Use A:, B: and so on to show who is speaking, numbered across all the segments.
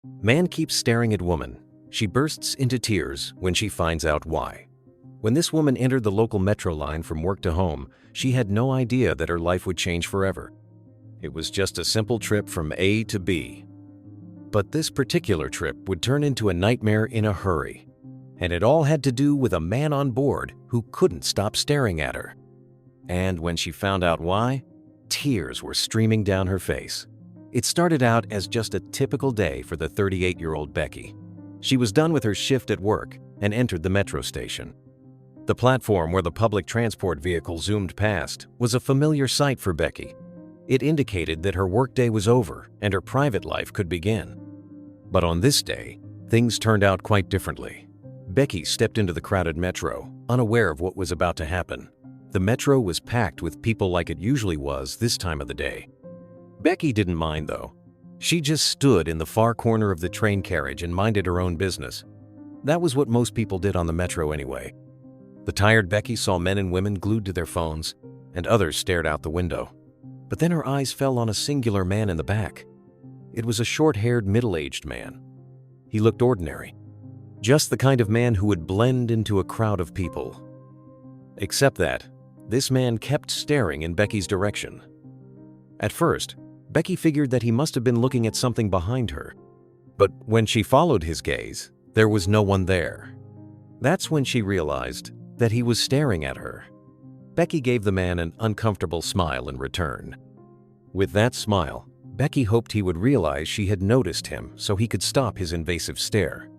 A: Man keeps staring at woman. She bursts into tears when she finds out why. When this woman entered the local metro line from work to home, she had no idea that her life would change forever. It was just a simple trip from A to B. But this particular trip would turn into a nightmare in a hurry. And it all had to do with a man on board who couldn't stop staring at her. And when she found out why, tears were streaming down her face. It started out as just a typical day for the 38-year-old Becky. She was done with her shift at work and entered the metro station. The platform where the public transport vehicle zoomed past was a familiar sight for Becky. It indicated that her workday was over and her private life could begin. But on this day, things turned out quite differently. Becky stepped into the crowded metro, unaware of what was about to happen. The metro was packed with people like it usually was this time of the day. Becky didn't mind, though. She just stood in the far corner of the train carriage and minded her own business. That was what most people did on the metro anyway. The tired Becky saw men and women glued to their phones, and others stared out the window. But then her eyes fell on a singular man in the back. It was a short-haired, middle-aged man. He looked ordinary. Just the kind of man who would blend into a crowd of people. Except that, this man kept staring in Becky's direction. At first, Becky figured that he must have been looking at something behind her. But when she followed his gaze, there was no one there. That's when she realized that he was staring at her. Becky gave the man an uncomfortable smile in return. With that smile, Becky hoped he would realize she had noticed him so he could stop his invasive stare.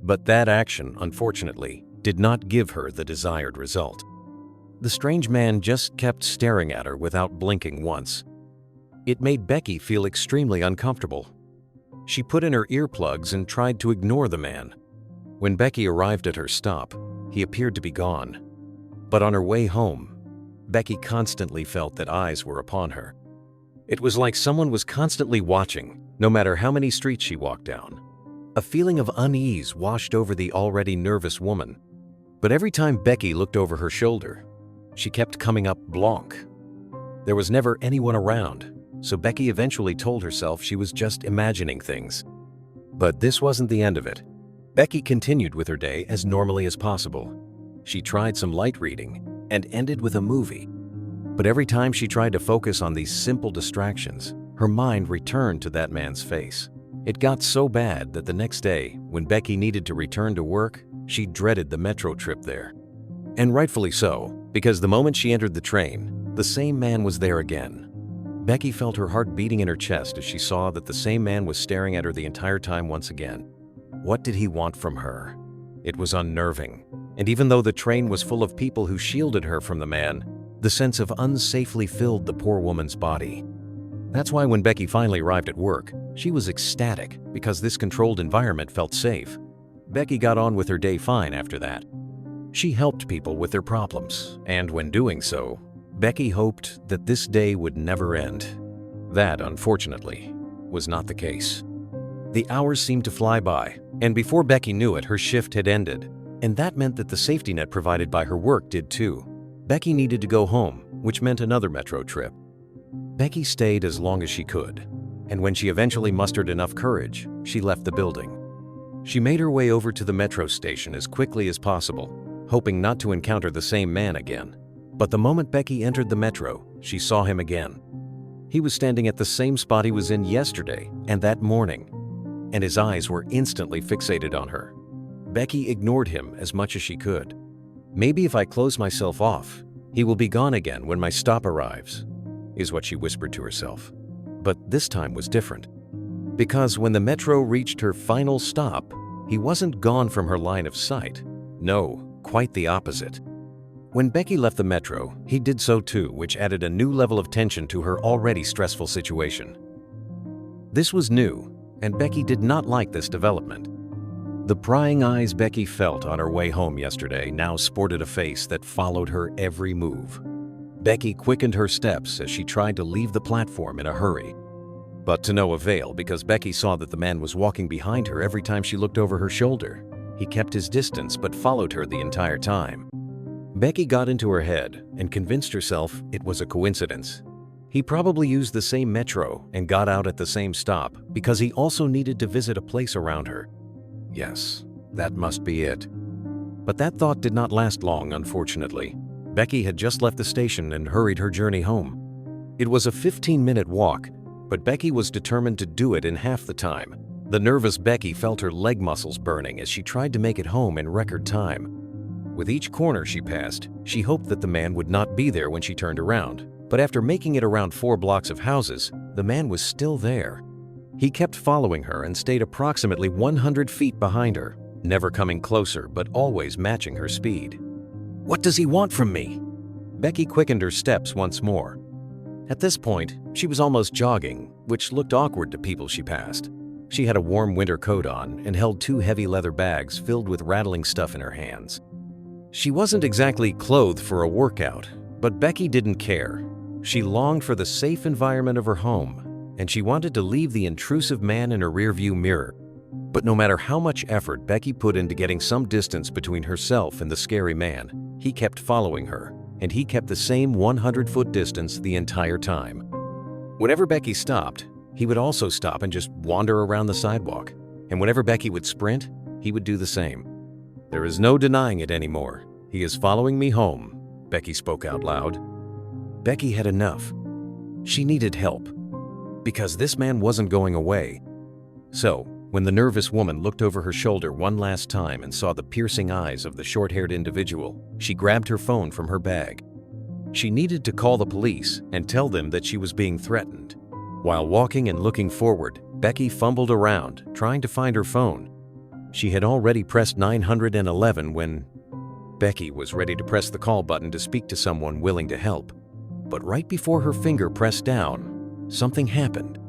A: But that action, unfortunately, did not give her the desired result. The strange man just kept staring at her without blinking once. It made Becky feel extremely uncomfortable. She put in her earplugs and tried to ignore the man. When Becky arrived at her stop, he appeared to be gone. But on her way home, Becky constantly felt that eyes were upon her. It was like someone was constantly watching, no matter how many streets she walked down. A feeling of unease washed over the already nervous woman. But every time Becky looked over her shoulder, she kept coming up blanc. There was never anyone around, so Becky eventually told herself she was just imagining things. But this wasn't the end of it. Becky continued with her day as normally as possible. She tried some light reading and ended with a movie. But every time she tried to focus on these simple distractions, her mind returned to that man's face. It got so bad that the next day, when Becky needed to return to work, she dreaded the metro trip there. And rightfully so, because the moment she entered the train, the same man was there again. Becky felt her heart beating in her chest as she saw that the same man was staring at her the entire time once again. What did he want from her? It was unnerving. And even though the train was full of people who shielded her from the man, the sense of unsafely filled the poor woman's body. That's why when Becky finally arrived at work, she was ecstatic because this controlled environment felt safe. Becky got on with her day fine after that. She helped people with their problems, and when doing so, Becky hoped that this day would never end. That, unfortunately, was not the case. The hours seemed to fly by, and before Becky knew it, her shift had ended. And that meant that the safety net provided by her work did too. Becky needed to go home, which meant another metro trip. Becky stayed as long as she could, and when she eventually mustered enough courage, she left the building. She made her way over to the metro station as quickly as possible, hoping not to encounter the same man again. But the moment Becky entered the metro, she saw him again. He was standing at the same spot he was in yesterday and that morning, and his eyes were instantly fixated on her. Becky ignored him as much as she could. Maybe if I close myself off, he will be gone again when my stop arrives, is what she whispered to herself. But this time was different. Because when the metro reached her final stop, he wasn't gone from her line of sight. No, quite the opposite. When Becky left the metro, he did so too, which added a new level of tension to her already stressful situation. This was new, and Becky did not like this development. The prying eyes Becky felt on her way home yesterday now sported a face that followed her every move. Becky quickened her steps as she tried to leave the platform in a hurry. But to no avail, because Becky saw that the man was walking behind her every time she looked over her shoulder. He kept his distance but followed her the entire time. Becky got into her head and convinced herself it was a coincidence. He probably used the same metro and got out at the same stop because he also needed to visit a place around her. Yes, that must be it. But that thought did not last long, unfortunately. Becky had just left the station and hurried her journey home. It was a 15-minute walk, but Becky was determined to do it in half the time. The nervous Becky felt her leg muscles burning as she tried to make it home in record time. With each corner she passed, she hoped that the man would not be there when she turned around. But after making it around 4 blocks of houses, the man was still there. He kept following her and stayed approximately 100 feet behind her, never coming closer but always matching her speed. What does he want from me? Becky quickened her steps once more. At this point, she was almost jogging, which looked awkward to people she passed. She had a warm winter coat on and held 2 heavy leather bags filled with rattling stuff in her hands. She wasn't exactly clothed for a workout, but Becky didn't care. She longed for the safe environment of her home, and she wanted to leave the intrusive man in her rearview mirror. But no matter how much effort Becky put into getting some distance between herself and the scary man, he kept following her, and he kept the same 100-foot distance the entire time. Whenever Becky stopped, he would also stop and just wander around the sidewalk. And whenever Becky would sprint, he would do the same. There is no denying it anymore. He is following me home, Becky spoke out loud. Becky had enough. She needed help, because this man wasn't going away. So, when the nervous woman looked over her shoulder one last time and saw the piercing eyes of the short-haired individual, she grabbed her phone from her bag. She needed to call the police and tell them that she was being threatened. While walking and looking forward, Becky fumbled around, trying to find her phone. She had already pressed 911 when Becky was ready to press the call button to speak to someone willing to help. But right before her finger pressed down, something happened.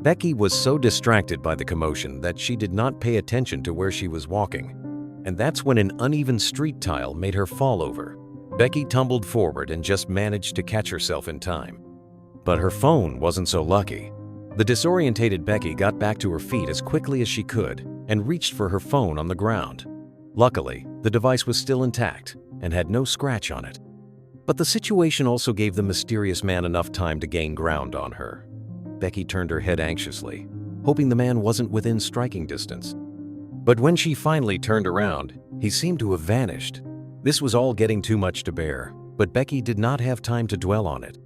A: Becky was so distracted by the commotion that she did not pay attention to where she was walking. And that's when an uneven street tile made her fall over. Becky tumbled forward and just managed to catch herself in time. But her phone wasn't so lucky. The disorientated Becky got back to her feet as quickly as she could and reached for her phone on the ground. Luckily, the device was still intact and had no scratch on it. But the situation also gave the mysterious man enough time to gain ground on her. Becky turned her head anxiously, hoping the man wasn't within striking distance. But when she finally turned around, he seemed to have vanished. This was all getting too much to bear, but Becky did not have time to dwell on it.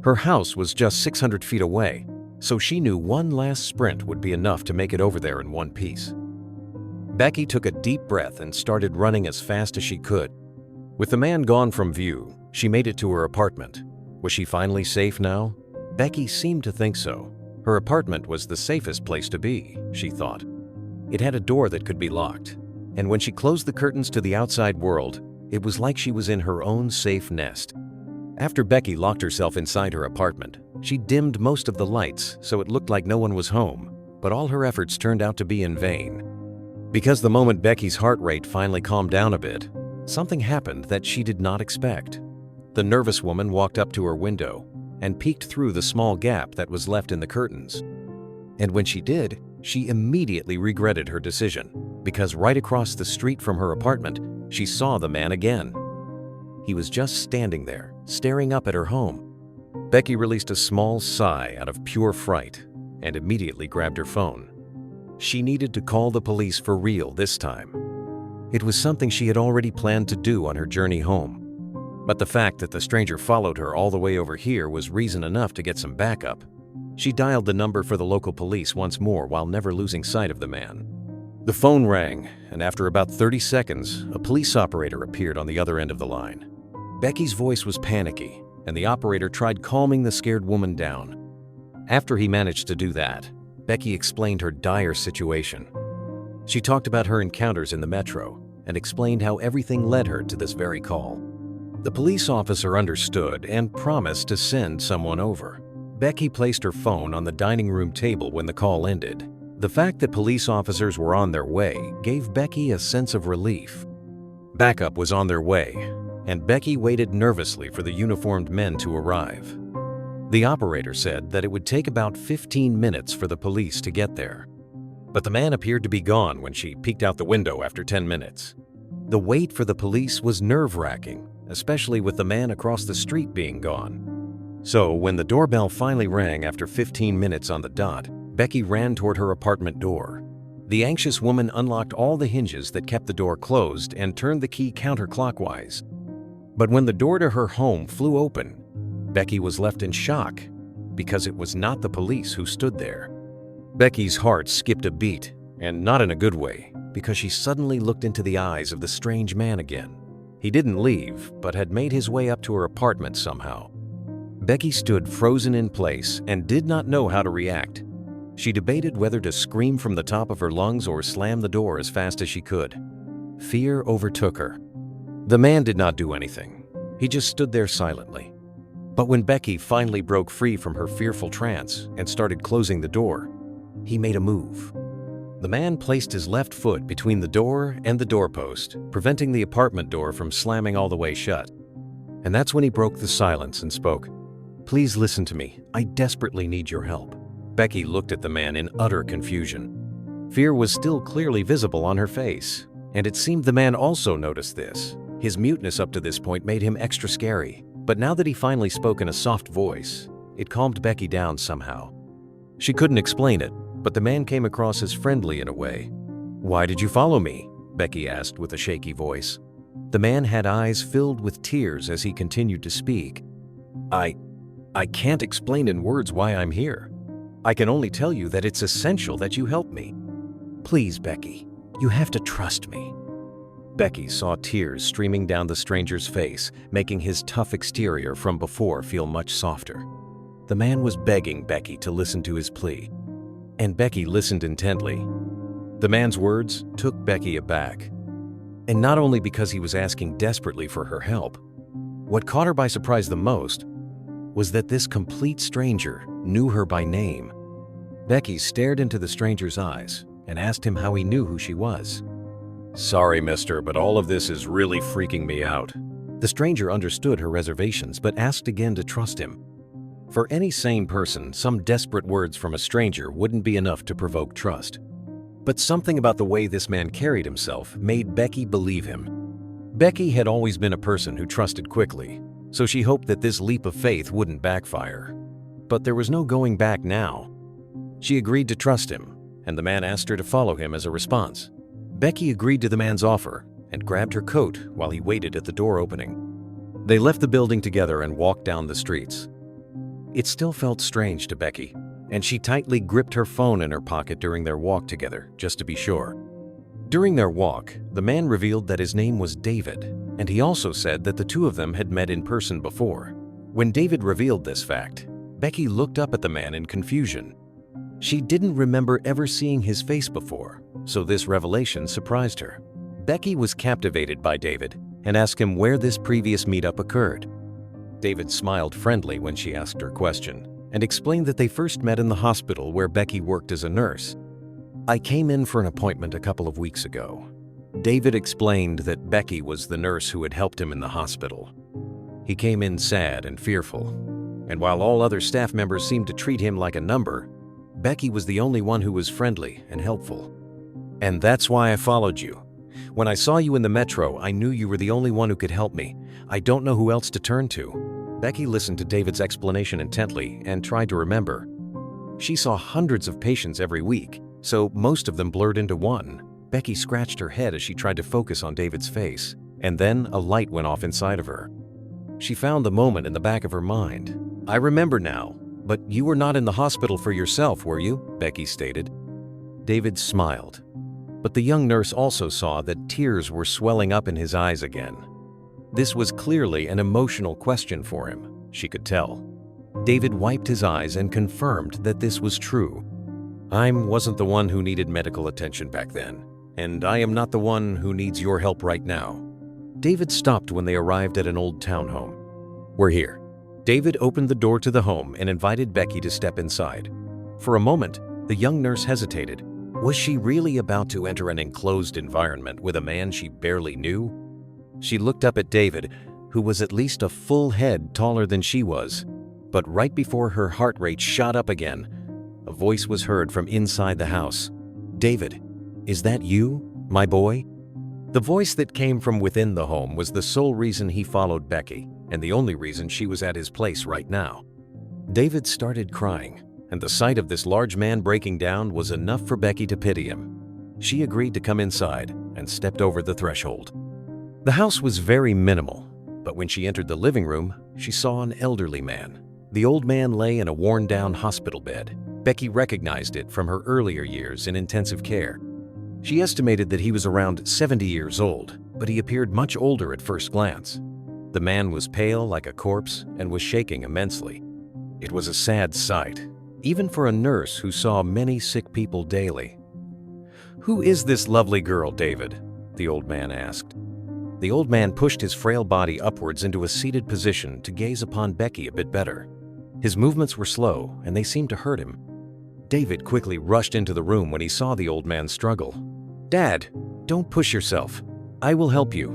A: Her house was just 600 feet away, so she knew one last sprint would be enough to make it over there in one piece. Becky took a deep breath and started running as fast as she could. With the man gone from view, she made it to her apartment. Was she finally safe now? Becky seemed to think so. Her apartment was the safest place to be, she thought. It had a door that could be locked, and when she closed the curtains to the outside world, it was like she was in her own safe nest. After Becky locked herself inside her apartment, she dimmed most of the lights so it looked like no one was home, but all her efforts turned out to be in vain. Because the moment Becky's heart rate finally calmed down a bit, something happened that she did not expect. The nervous woman walked up to her window and peeked through the small gap that was left in the curtains. And when she did, she immediately regretted her decision, because right across the street from her apartment, she saw the man again. He was just standing there, staring up at her home. Becky released a small sigh out of pure fright and immediately grabbed her phone. She needed to call the police for real this time. It was something she had already planned to do on her journey home. But the fact that the stranger followed her all the way over here was reason enough to get some backup. She dialed the number for the local police once more while never losing sight of the man. The phone rang, and after about 30 seconds, a police operator appeared on the other end of the line. Becky's voice was panicky, and the operator tried calming the scared woman down. After he managed to do that, Becky explained her dire situation. She talked about her encounters in the metro and explained how everything led her to this very call. The police officer understood and promised to send someone over. Becky placed her phone on the dining room table when the call ended. The fact that police officers were on their way gave Becky a sense of relief. Backup was on their way, and Becky waited nervously for the uniformed men to arrive. The operator said that it would take about 15 minutes for the police to get there. But the man appeared to be gone when she peeked out the window after 10 minutes. The wait for the police was nerve-wracking, especially with the man across the street being gone. So, when the doorbell finally rang after 15 minutes on the dot, Becky ran toward her apartment door. The anxious woman unlocked all the hinges that kept the door closed and turned the key counterclockwise. But when the door to her home flew open, Becky was left in shock because it was not the police who stood there. Becky's heart skipped a beat, and not in a good way, because she suddenly looked into the eyes of the strange man again. He didn't leave, but had made his way up to her apartment somehow. Becky stood frozen in place and did not know how to react. She debated whether to scream from the top of her lungs or slam the door as fast as she could. Fear overtook her. The man did not do anything. He just stood there silently. But when Becky finally broke free from her fearful trance and started closing the door, he made a move. The man placed his left foot between the door and the doorpost, preventing the apartment door from slamming all the way shut. And that's when he broke the silence and spoke. "Please listen to me. I desperately need your help." Becky looked at the man in utter confusion. Fear was still clearly visible on her face, and it seemed the man also noticed this. His muteness up to this point made him extra scary, but now that he finally spoke in a soft voice, it calmed Becky down somehow. She couldn't explain it, but the man came across as friendly in a way. "Why did you follow me?" Becky asked with a shaky voice. The man had eyes filled with tears as he continued to speak. I can't explain in words why I'm here. I can only tell you that it's essential that you help me. Please, Becky, you have to trust me." Becky saw tears streaming down the stranger's face, making his tough exterior from before feel much softer. The man was begging Becky to listen to his plea, and Becky listened intently. The man's words took Becky aback, and not only because he was asking desperately for her help. What caught her by surprise the most was that this complete stranger knew her by name. Becky stared into the stranger's eyes and asked him how he knew who she was. "Sorry, mister, but all of this is really freaking me out." The stranger understood her reservations but asked again to trust him. For any sane person, some desperate words from a stranger wouldn't be enough to provoke trust. But something about the way this man carried himself made Becky believe him. Becky had always been a person who trusted quickly, so she hoped that this leap of faith wouldn't backfire. But there was no going back now. She agreed to trust him, and the man asked her to follow him as a response. Becky agreed to the man's offer and grabbed her coat while he waited at the door opening. They left the building together and walked down the streets. It still felt strange to Becky, and she tightly gripped her phone in her pocket during their walk together, just to be sure. During their walk, the man revealed that his name was David, and he also said that the two of them had met in person before. When David revealed this fact, Becky looked up at the man in confusion. She didn't remember ever seeing his face before, so this revelation surprised her. Becky was captivated by David and asked him where this previous meetup occurred. David smiled friendly when she asked her question and explained that they first met in the hospital where Becky worked as a nurse. "I came in for an appointment a couple of weeks ago." David explained that Becky was the nurse who had helped him in the hospital. He came in sad and fearful, and while all other staff members seemed to treat him like a number, Becky was the only one who was friendly and helpful. "And that's why I followed you. When I saw you in the metro, I knew you were the only one who could help me. I don't know who else to turn to." Becky listened to David's explanation intently and tried to remember. She saw hundreds of patients every week, so most of them blurred into one. Becky scratched her head as she tried to focus on David's face, and then a light went off inside of her. She found the moment in the back of her mind. "I remember now, but you were not in the hospital for yourself, were you?" Becky stated. David smiled, but the young nurse also saw that tears were swelling up in his eyes again. This was clearly an emotional question for him, she could tell. David wiped his eyes and confirmed that this was true. "I wasn't the one who needed medical attention back then, and I am not the one who needs your help right now." David stopped when they arrived at an old townhome. "We're here." David opened the door to the home and invited Becky to step inside. For a moment, the young nurse hesitated. Was she really about to enter an enclosed environment with a man she barely knew? She looked up at David, who was at least a full head taller than she was. But right before her heart rate shot up again, a voice was heard from inside the house. "David, is that you, my boy?" The voice that came from within the home was the sole reason he followed Becky, and the only reason she was at his place right now. David started crying, and the sight of this large man breaking down was enough for Becky to pity him. She agreed to come inside and stepped over the threshold. The house was very minimal, but when she entered the living room, she saw an elderly man. The old man lay in a worn-down hospital bed. Becky recognized it from her earlier years in intensive care. She estimated that he was around 70 years old, but he appeared much older at first glance. The man was pale like a corpse and was shaking immensely. It was a sad sight, even for a nurse who saw many sick people daily. "Who is this lovely girl, David?" the old man asked. The old man pushed his frail body upwards into a seated position to gaze upon Becky a bit better. His movements were slow, and they seemed to hurt him. David quickly rushed into the room when he saw the old man struggle. "Dad, don't push yourself. I will help you."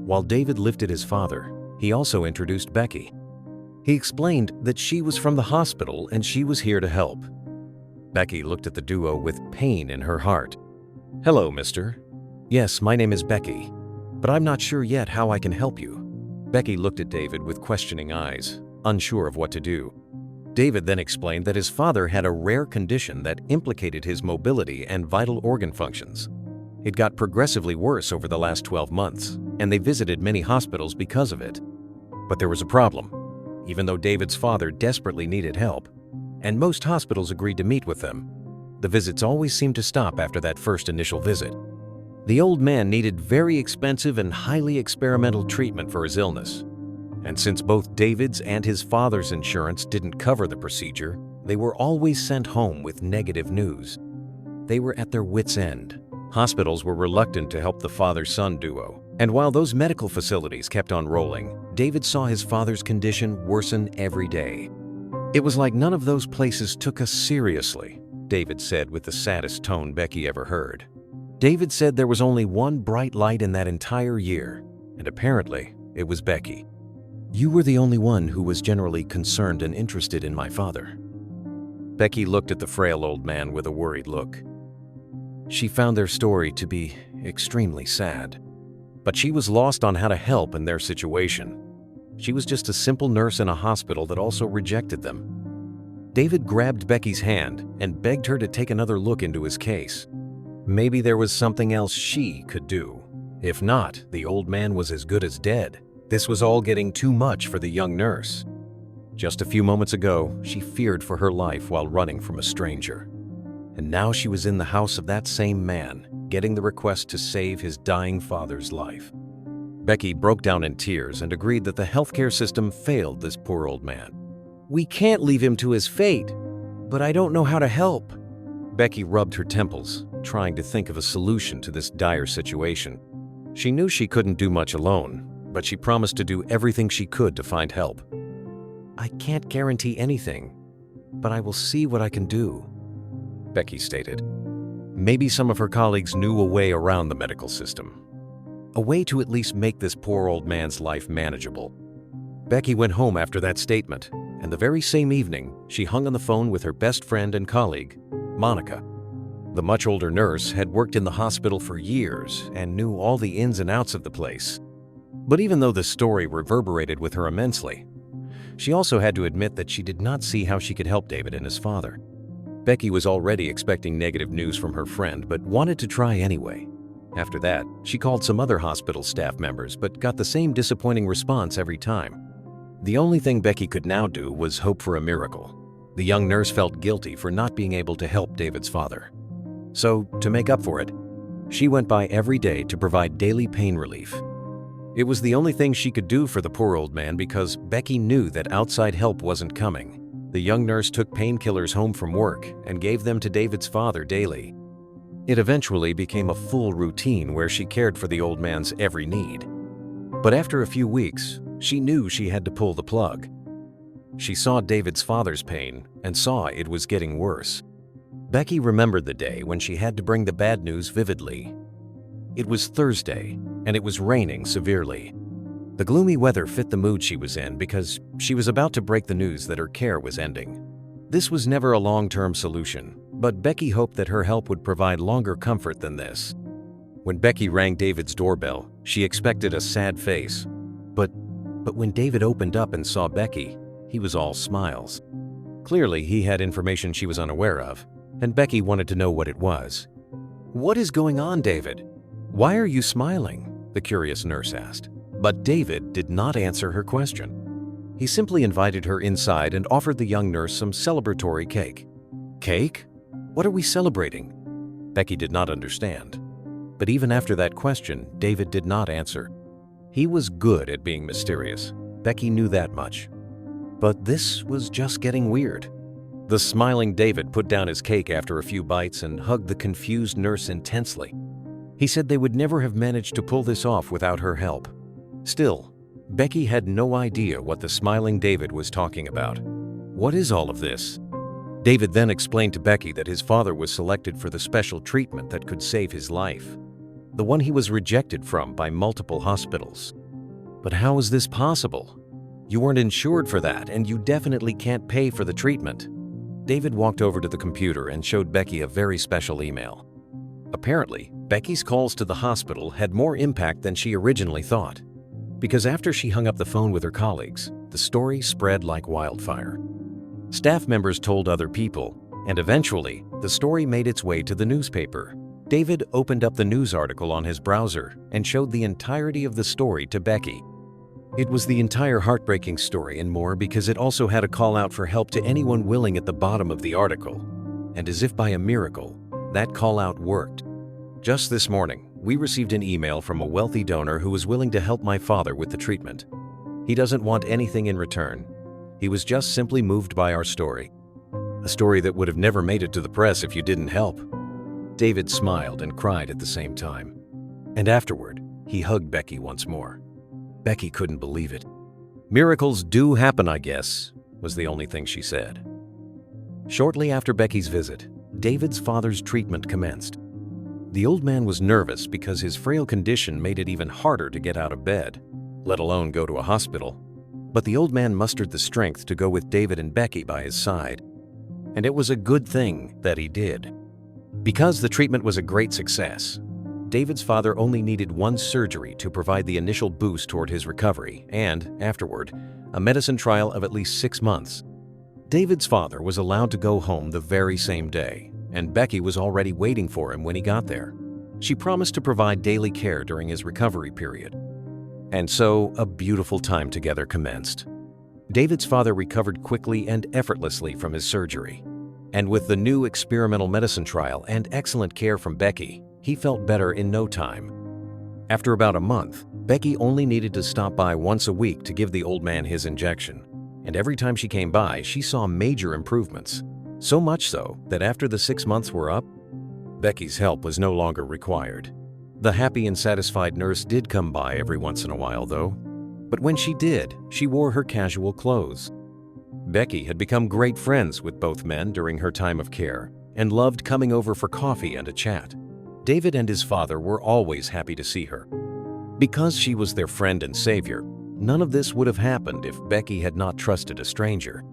A: While David lifted his father, he also introduced Becky. He explained that she was from the hospital and she was here to help. Becky looked at the duo with pain in her heart. "Hello, mister. Yes, my name is Becky, but I'm not sure yet how I can help you." Becky looked at David with questioning eyes, unsure of what to do. David then explained that his father had a rare condition that implicated his mobility and vital organ functions. It got progressively worse over the last 12 months, and they visited many hospitals because of it. But there was a problem. Even though David's father desperately needed help, and most hospitals agreed to meet with them, the visits always seemed to stop after that first initial visit. The old man needed very expensive and highly experimental treatment for his illness. And since both David's and his father's insurance didn't cover the procedure, they were always sent home with negative news. They were at their wits' end. Hospitals were reluctant to help the father-son duo. And while those medical facilities kept on rolling, David saw his father's condition worsen every day. "It was like none of those places took us seriously," David said with the saddest tone Becky ever heard. David said there was only one bright light in that entire year, and apparently it was Becky. "You were the only one who was generally concerned and interested in my father." Becky looked at the frail old man with a worried look. She found their story to be extremely sad, but she was lost on how to help in their situation. She was just a simple nurse in a hospital that also rejected them. David grabbed Becky's hand and begged her to take another look into his case. Maybe there was something else she could do. If not, the old man was as good as dead. This was all getting too much for the young nurse. Just a few moments ago, she feared for her life while running from a stranger. And now she was in the house of that same man, getting the request to save his dying father's life. Becky broke down in tears and agreed that the healthcare system failed this poor old man. "We can't leave him to his fate, but I don't know how to help." Becky rubbed her temples, trying to think of a solution to this dire situation. She knew she couldn't do much alone, but she promised to do everything she could to find help. "I can't guarantee anything, but I will see what I can do," Becky stated. Maybe some of her colleagues knew a way around the medical system. A way to at least make this poor old man's life manageable. Becky went home after that statement, and the very same evening, she hung on the phone with her best friend and colleague, Monica. The much older nurse had worked in the hospital for years and knew all the ins and outs of the place. But even though the story reverberated with her immensely, she also had to admit that she did not see how she could help David and his father. Becky was already expecting negative news from her friend, but wanted to try anyway. After that, she called some other hospital staff members, but got the same disappointing response every time. The only thing Becky could now do was hope for a miracle. The young nurse felt guilty for not being able to help David's father. So, to make up for it, she went by every day to provide daily pain relief. It was the only thing she could do for the poor old man because Becky knew that outside help wasn't coming. The young nurse took painkillers home from work and gave them to David's father daily. It eventually became a full routine where she cared for the old man's every need. But after a few weeks, she knew she had to pull the plug. She saw David's father's pain and saw it was getting worse. Becky remembered the day when she had to bring the bad news vividly. It was Thursday, and it was raining severely. The gloomy weather fit the mood she was in because she was about to break the news that her care was ending. This was never a long-term solution, but Becky hoped that her help would provide longer comfort than this. When Becky rang David's doorbell, she expected a sad face. But when David opened up and saw Becky, he was all smiles. Clearly, he had information she was unaware of, and Becky wanted to know what it was. "What is going on, David? Why are you smiling?" the curious nurse asked. But David did not answer her question. He simply invited her inside and offered the young nurse some celebratory cake. "Cake? What are we celebrating?" Becky did not understand. But even after that question, David did not answer. He was good at being mysterious. Becky knew that much. But this was just getting weird. The smiling David put down his cake after a few bites and hugged the confused nurse intensely. He said they would never have managed to pull this off without her help. Still, Becky had no idea what the smiling David was talking about. "What is all of this?" David then explained to Becky that his father was selected for the special treatment that could save his life, the one he was rejected from by multiple hospitals. "But how is this possible? You weren't insured for that, and you definitely can't pay for the treatment." David walked over to the computer and showed Becky a very special email. Apparently, Becky's calls to the hospital had more impact than she originally thought, because after she hung up the phone with her colleagues, the story spread like wildfire. Staff members told other people, and eventually, the story made its way to the newspaper. David opened up the news article on his browser and showed the entirety of the story to Becky. It was the entire heartbreaking story and more because it also had a call out for help to anyone willing at the bottom of the article. And as if by a miracle, that call out worked. "Just this morning, we received an email from a wealthy donor who was willing to help my father with the treatment. He doesn't want anything in return. He was just simply moved by our story. A story that would have never made it to the press if you didn't help." David smiled and cried at the same time. And afterward, he hugged Becky once more. Becky couldn't believe it. "Miracles do happen, I guess," was the only thing she said. Shortly after Becky's visit, David's father's treatment commenced. The old man was nervous because his frail condition made it even harder to get out of bed, let alone go to a hospital. But the old man mustered the strength to go with David and Becky by his side. And it was a good thing that he did. Because the treatment was a great success, David's father only needed one surgery to provide the initial boost toward his recovery and, afterward, a medicine trial of at least 6 months. David's father was allowed to go home the very same day, and Becky was already waiting for him when he got there. She promised to provide daily care during his recovery period. And so, a beautiful time together commenced. David's father recovered quickly and effortlessly from his surgery. And with the new experimental medicine trial and excellent care from Becky, he felt better in no time. After about a month, Becky only needed to stop by once a week to give the old man his injection. And every time she came by, she saw major improvements. So much so that after the 6 months were up, Becky's help was no longer required. The happy and satisfied nurse did come by every once in a while, though. But when she did, she wore her casual clothes. Becky had become great friends with both men during her time of care and loved coming over for coffee and a chat. David and his father were always happy to see her. Because she was their friend and savior, none of this would have happened if Becky had not trusted a stranger.